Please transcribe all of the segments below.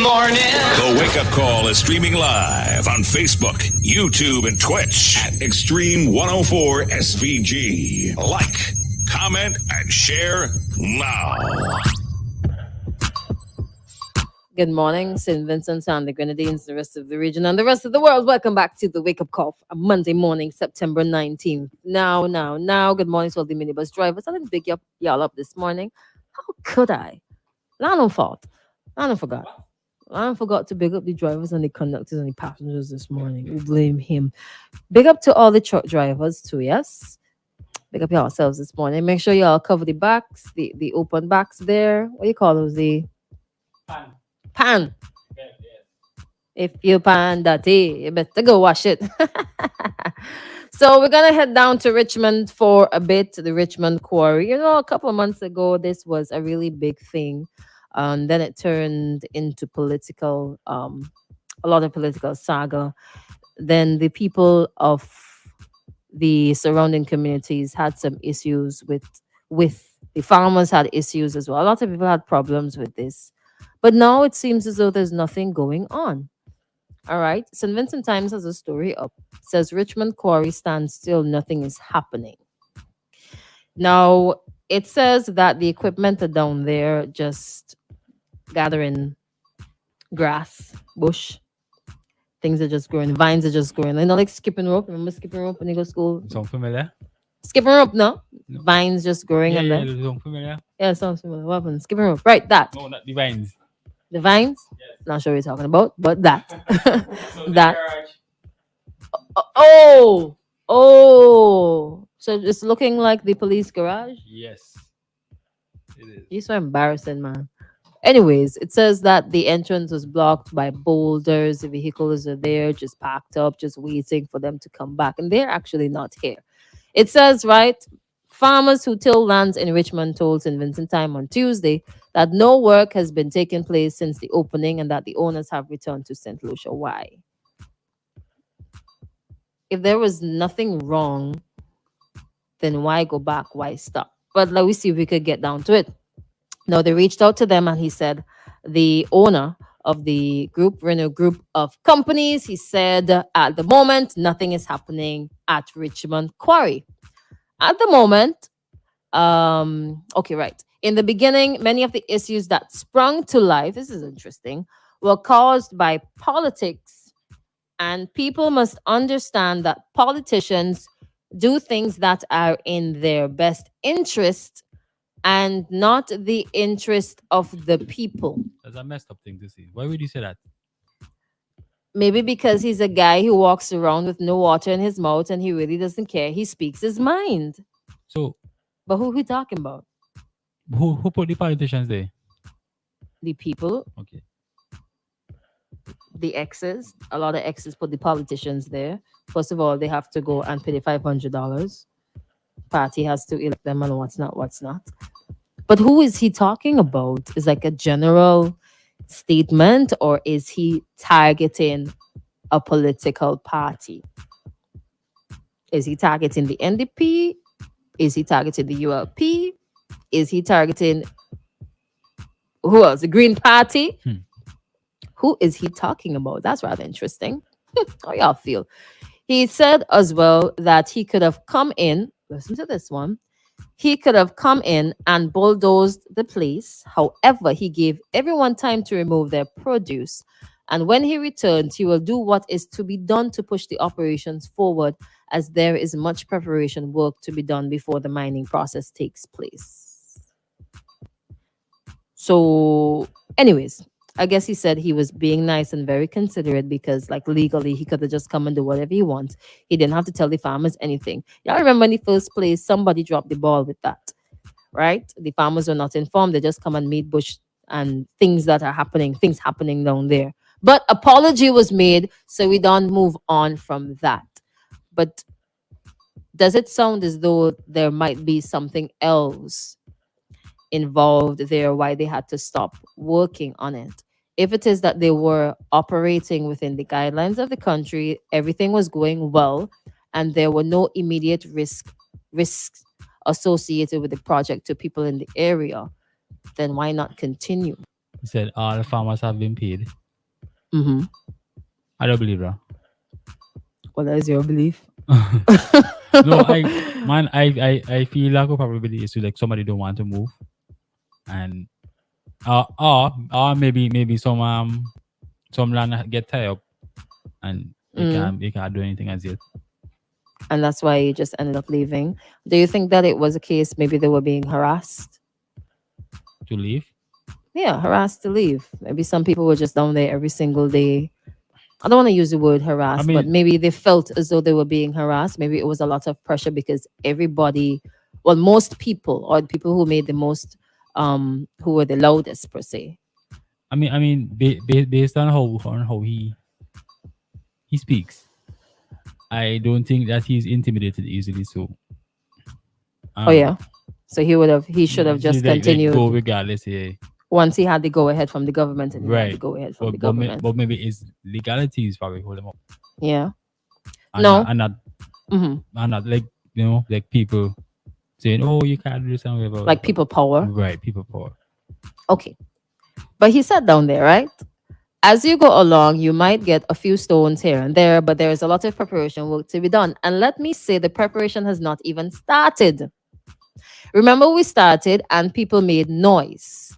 morning. The Wake Up Call is streaming live on Facebook, YouTube, and Twitch at Extreme 104 SVG. Like, comment, and share now. Good morning, St. Vincent and the Grenadines, the rest of the region, and the rest of the world. Welcome back to the Wake Up Call for Monday morning, September 19th. Now. Good morning to all the minibus drivers. I didn't pick y'all up this morning. How could I? Lano fault. Lano forgot to big up the drivers and the conductors and the passengers this morning. We blame him. Big up to all the truck drivers too, yes? Big up yourselves this morning. Make sure y'all cover the backs, the open backs there. What do you call those? The pan. Yes. If you pan dirty, you better go wash it. So we're gonna head down to Richmond for a bit, the Richmond Quarry. You know, a couple of months ago, this was a really big thing. And then it turned into political, a lot of political saga. Then the people of the surrounding communities had some issues with the farmers had issues as well. A lot of people had problems with this. But now it seems as though there's nothing going on. All right. St. Vincent Times has a story up. It says Richmond Quarry stands still, nothing is happening. Now, it says that the equipment are down there just gathering grass, bush. Things are just growing. Vines are just growing. Like skipping rope. Remember skipping rope when you go to school? Sound familiar? Skipping rope, no? Vines just growing. Yeah, and then... sound familiar? Yeah, sounds familiar. What happened? Skipping rope. Right, that. No, not the vines. The vines? Yes. Not sure what you're talking about, but that. So that. Oh. So it's looking like the police garage? Yes. It is. You're so embarrassing, man. Anyways, it says that the entrance was blocked by boulders. The vehicles are there, just parked up, just waiting for them to come back. And they're actually not here. It says, right, farmers who till lands in Richmond told St. Vincent Time on Tuesday that no work has been taking place since the opening and that the owners have returned to St. Lucia. Why? If there was nothing wrong, then why go back? Why stop? But let me see if we could get down to it. Now, they reached out to them and he said, the owner of the group, Renault Group of Companies, he said, at the moment, nothing is happening at Richmond Quarry. At the moment, okay, right. In the beginning, many of the issues that sprung to life, this is interesting, were caused by politics. And people must understand that politicians do things that are in their best interest and not the interest of the people. That's a messed up thing to say. Why would you say that? Maybe because he's a guy who walks around with no water in his mouth and he really doesn't care. He speaks his mind. So, but who he talking about? Who put the politicians there? The people. Okay. The exes. A lot of exes put the politicians there. First of all, they have to go and pay the $500. Party has to elect them and what's not. But who is he talking about? Is like a general statement, or is he targeting a political party? Is he targeting the NDP? Is he targeting the ULP? Is he targeting who else? The Green Party? Who is he talking about? That's rather interesting. How y'all feel? He said as well that he could have come in, listen to this one, he could have come in and bulldozed the place. However, he gave everyone time to remove their produce. And when he returns, he will do what is to be done to push the operations forward, as there is much preparation work to be done before the mining process takes place. So, anyways, I guess he said he was being nice and very considerate because, like, legally, he could have just come and do whatever he wants. He didn't have to tell the farmers anything. Y'all remember in the first place, somebody dropped the ball with that, right? The farmers were not informed. They just come and meet bush and things happening down there. But apology was made, so we don't move on from that. But does it sound as though there might be something else involved there, why they had to stop working on it? If it is that they were operating within the guidelines of the country, everything was going well, and there were no immediate risks associated with the project to people in the area, then why not continue? He said all the farmers have been paid. Mm-hmm. I don't believe that. Well, that is your belief. No, I feel like a probability is to like somebody don't want to move, and or maybe some land get tied up and Mm. they can't do anything as yet And that's why you just ended up leaving. Do you think that it was a case maybe they were being harassed? to leave. Yeah, harassed to leave. Maybe some people were just down there every single day. I don't want to use the word I harassed, but mean, maybe they felt as though they were being harassed. Maybe it was a lot of pressure because everybody, well, most people or the people who made the most, who were the loudest per se. based on how he speaks, I don't think that he's intimidated easily. So Oh um, yeah. So he should have just like go continued regardless. Yeah, once he had the go ahead from the government and he had the right. go ahead from But the government. maybe his legalities probably hold him up, Yeah. and No. Hmm. like like people saying, "Oh, you can't do this and whatever." Like people power. Right, people power. Okay. But he sat down there, right? As you go along, you might get a few stones here and there, but there is a lot of preparation work to be done. And let me say, the preparation has not even started. Remember, we started and people made noise.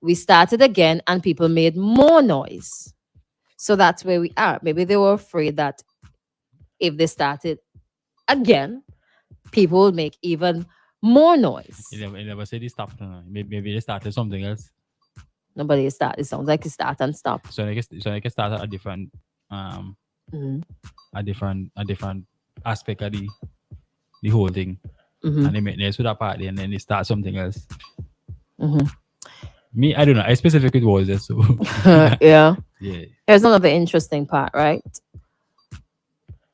We started again and people made more noise. So that's where we are. Maybe they were afraid that if they started again, people will make even more noise. He never said he stopped. Maybe they started something else. Nobody start. It sounds like it start and stop. So like it started a different um Mhm. a different aspect of the whole thing, Mhm. and they make nice with that party, and then they start something else. Mhm. Me, I don't know. I specifically was there, so Yeah. yeah. Here's another interesting part, right?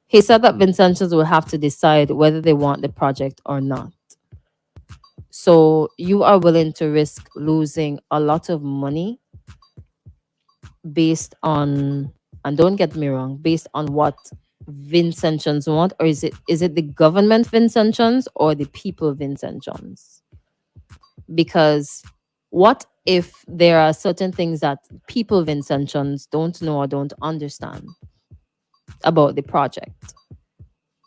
He said that Vincentians will have to decide whether they want the project or not. So you are willing to risk losing a lot of money based on, and don't get me wrong, based on what Vincentians want, or is it the government Vincentians or the people Vincentians? Because what if there are certain things that people Vincentians don't know or don't understand about the project?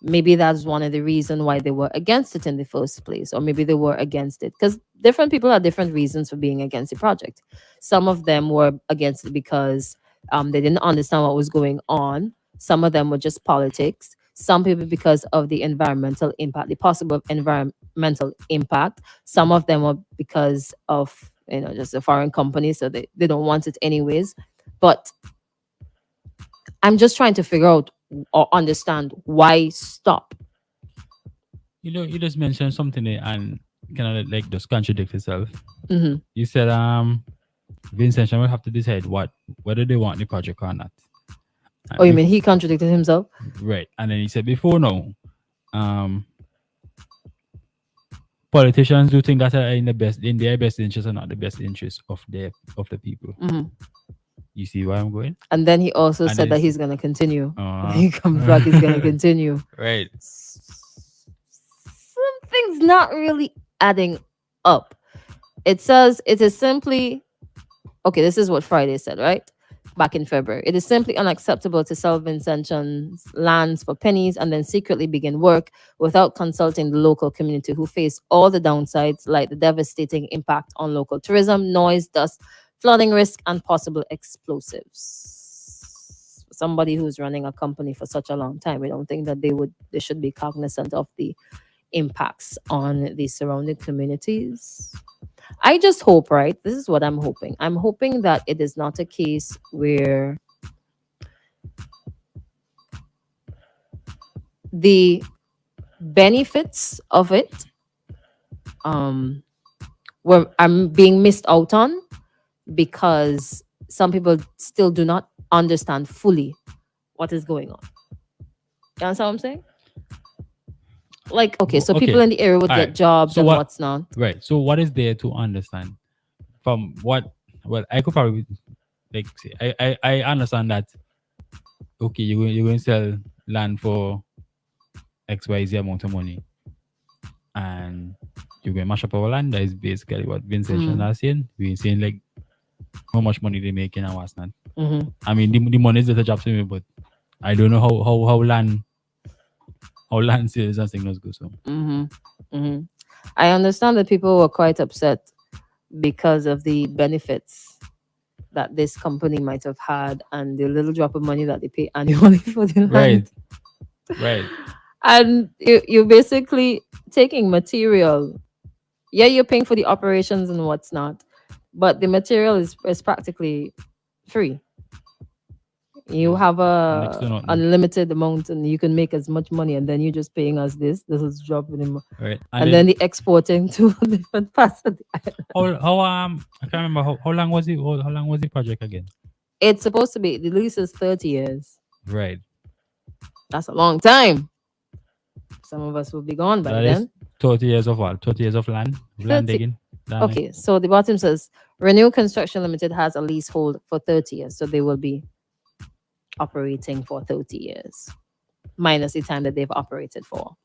Maybe that's one of the reasons why they were against it in the first place, or maybe they were against it because different people have different reasons for being against the project. Some of them were against it because they didn't understand what was going on. Some of them were just politics. Some people because of the environmental impact, the possible environmental impact. Some of them were because of just a foreign company, so they don't want it anyways. But I'm just trying to figure out or understand why stop. You just mentioned something there and kind of like just contradict itself. Hmm. You said Vincent will have to decide whether they want the project or not. Oh, you mean he contradicted himself? Right, and then he said before no, um, politicians do think that are in their best interest and not the best interest of the people. Hmm. You see where I'm going? And then he also And said that it's he's going to continue. When uh, he comes back, he's going to continue. right. Something's not really adding up. It says it is simply, okay, this is what Friday said, right? Back in February. It is simply unacceptable to sell Vincentians lands for pennies and then secretly begin work without consulting the local community who face all the downsides, like the devastating impact on local tourism, noise, dust, flooding risk, and possible explosives. For somebody who's running a company for such a long time, we don't think that they should be cognizant of the impacts on the surrounding communities. I just hope, right? This is what I'm hoping. I'm hoping that it is not a case where the benefits of it were are being missed out on because some people still do not understand fully what is going on. You understand what I'm saying? Like, okay, so people Okay. in the area would All get right. jobs So and what? what's not. Right. So what is there to understand from what? Well, I could probably like say I understand that. Okay, you're going to sell land for XYZ amount of money, and you're going to mash up our land. That is basically what Vincent Mm. are saying. We're saying like how much money they making and what's not. Mm-hmm. I mean, the money is a job to me, but I don't know how land sales and signals go. So Mm-hmm. Mm-hmm. I understand that people were quite upset because of the benefits that this company might have had and the little drop of money that they pay annually for the right, land. right. And you're basically taking material. Yeah, you're paying for the operations and what's not, but the material is practically free. You Is have next to a nothing. unlimited amount and you can make as much money, and then you're just paying us this is dropping in, Right. And and then then the exporting to different parts of the island. how I can't remember how long was it how long was the project again? It's supposed to be, the lease is 30 years. Right. That's a long time. Some of us will be gone by That is then. 30 years of what? 30 years of land 30. digging. Land. Okay, so the bottom says Renew Construction Limited has a leasehold for 30 years, so they will be operating for 30 years, minus the time that they've operated for.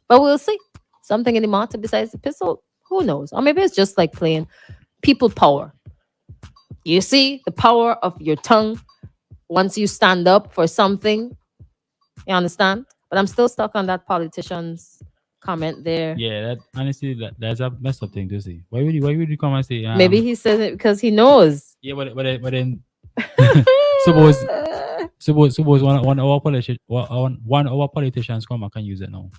But we'll see. Something in the matter besides the pistol, who knows? Or maybe it's just like playing people power. You see the power of your tongue once you stand up for something. You understand? But I'm still stuck on that politician's comment there. Yeah, that honestly that's a messed up thing to say. Why would you come and say Maybe he says it because he knows. yeah but then suppose suppose one of our one of our politicians come back and use it now.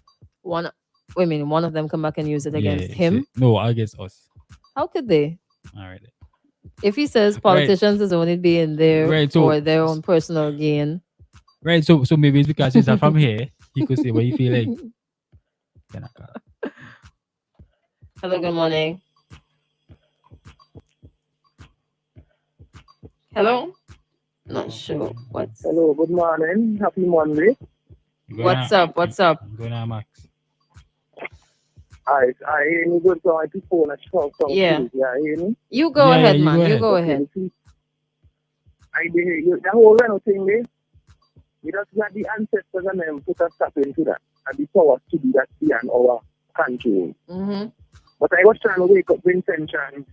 One, wait a minute, one of them come back and use it Yeah, against him. no, against us. How could they? All right. If he says Right. politicians is only being there Right. for their own personal gain. Right. So maybe it's because he's not from here. He could say what you feel like. Hello, good morning. Hello? Not sure. Hello, good morning. Happy Monday. What's up? What's up? Going on, Max. I hear me good, so I keep phone at shout out. Yeah. Yeah, hear me? You go Yeah, ahead, you man. go You ahead. go Okay, ahead. see, I did hear you. The whole reno thing there, you just got the ancestors and them put a stop into that. And the powers to do that beyond our control. Mm-hmm. But I was trying to wake up the intention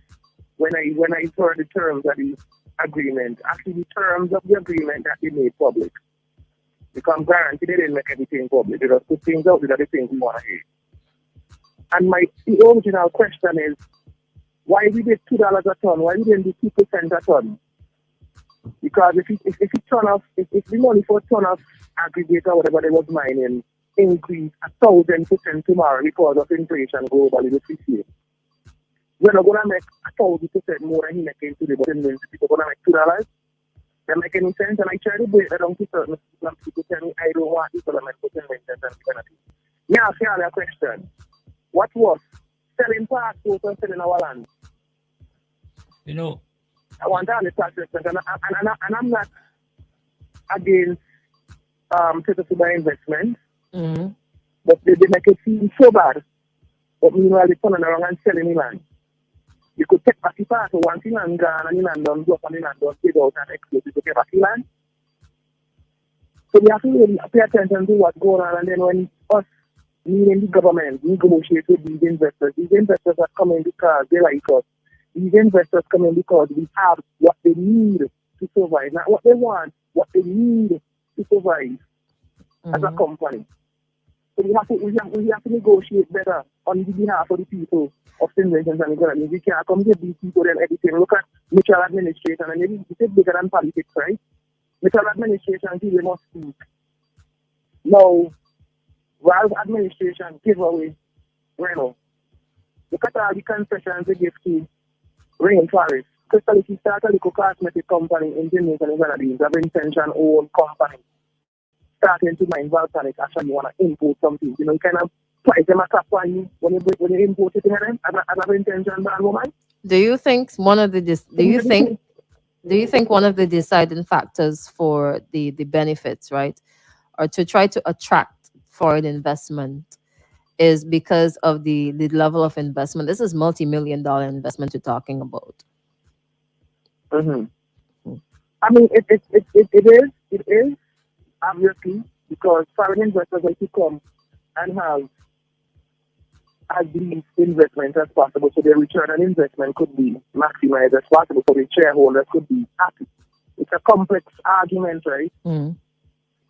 when I saw the terms of the agreement. Actually, the terms of the agreement that they made public. Because I'm guaranteed they didn't make anything public. They just put things out there that they think we want to hear. And the original question is, why we did $2 a ton? Why we didn't do 2% a ton? Because if the money for a ton of aggregate or whatever they was mining increase 1,000% tomorrow because of inflation globally this year, we're not gonna make 1,000% more than he making today, but then people gonna make $2. That make any sense? And I try to break that down to certain people. People tell me I don't want people to make $10 and penalty. Now, I ask you a question. What was selling passports and selling our land? You know, I want to understand this, and I'm not against purchasing investment, Mm-hmm. but they make it seem so bad. But meanwhile, they're turning around and selling the land. You could take back the passport once the land gone and the land done go up and the land done paid out and explode. You could take back the land. So we have to really pay attention to what's going on, and then when us, meaning the government, negotiate with these investors are coming because they like us. These investors come in because we have what they need to survive, not what they want, what they need to survive as a company. So we have to negotiate better on the behalf of the people of St. Vincent and the Grenadines. We can't come get these people and everything. Look at mutual administration, and it's bigger than politics, right? Mutual administration, they must speak. Now, while administration give away Reno, look at all the concessions they give to Rainforest. Crystal, if you start a little cosmetic company in Jamaica and Grenadines, a intention own company, starting to mine volcanic, actually you want to import something. You know, you kind of price them a cap on you when you import it in them as an intention brand woman. Do you think one of the one of the deciding factors for the benefits, right, or to try to attract foreign investment is because of the level of investment? This is multi-million-dollar investment you're talking about. Mm-hmm. I mean, it is obviously because foreign investors like to come and have as least investment as possible so their return on investment could be maximized as possible so the shareholders could be happy. It's a complex argument, right? Mm.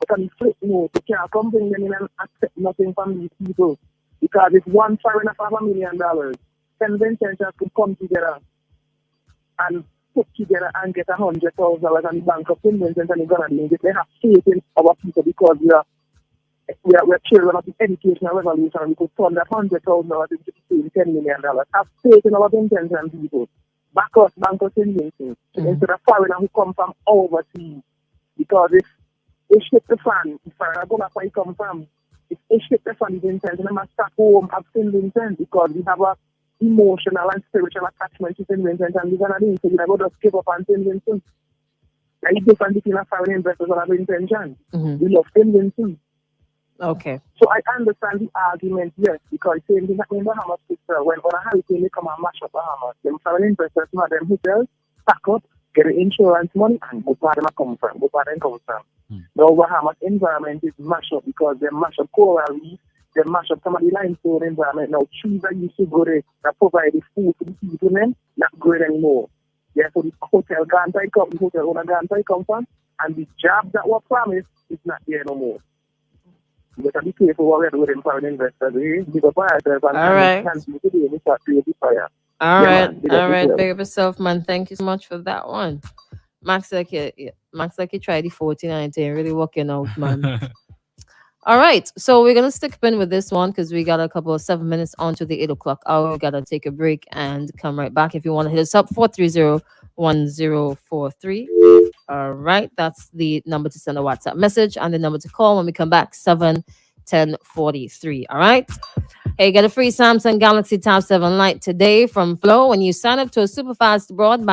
But on the flip note, you can't come bring them in and accept nothing from these people. Because if one foreigner for $1 million, 10 Vincent could come together and put together and get $100,000 on the bank of St. Vincent and the Grenadines. If they have faith in our people because we're children of the educational revolution and we could turn that $100,000 into $10 million. Have faith in our Vincent and people. Back us, Bank of St. Vincent. Instead of foreigners who come from overseas. Because if they ship the fan, if foreigners go back where you come from, if they ship the fan, Vincent, they must start home at St. Vincent because we have a emotional and spiritual attachment to St. Vincent and the Grenadines, so we never just give up on St. Vincent. There is difference between a foreign investors and a intention. We love St. Vincent. Okay. So I understand the argument, yes, because same thing happened in Bahamas, sister. When on a hurricane they come and mash up Bahamas, them foreign investors have them hotels, pack up, get the insurance money, and go where them come from, go where them come from. Now Bahamas environment is mashed up because they mash up coral reef, they mash up some of the limestone environment. Now trees that used to go there that provide the food to the people then not growing anymore. Therefore the hotel gone to come, the hotel owner gone to come from, and the jobs that were promised is not there no more. You got to be careful what we're doing with foreign investors. Big up ourselves and all right. continue to do start creating the fire. All Yeah, right, man, big all up right. yourself. Big up yourself, man. Thank you so much for that one. Max like you tried the 49 really working out, man. All right, so we're gonna stick pin with this one because we got a couple of 7 minutes onto the 8 o'clock hour. We gotta take a break and come right back. If you want to hit us up, 430-1043. All right, that's the number to send a WhatsApp message and the number to call when we come back, 71043. All right. Hey, get a free Samsung Galaxy Tab 7 Lite today from Flow when you sign up to a super fast broadband.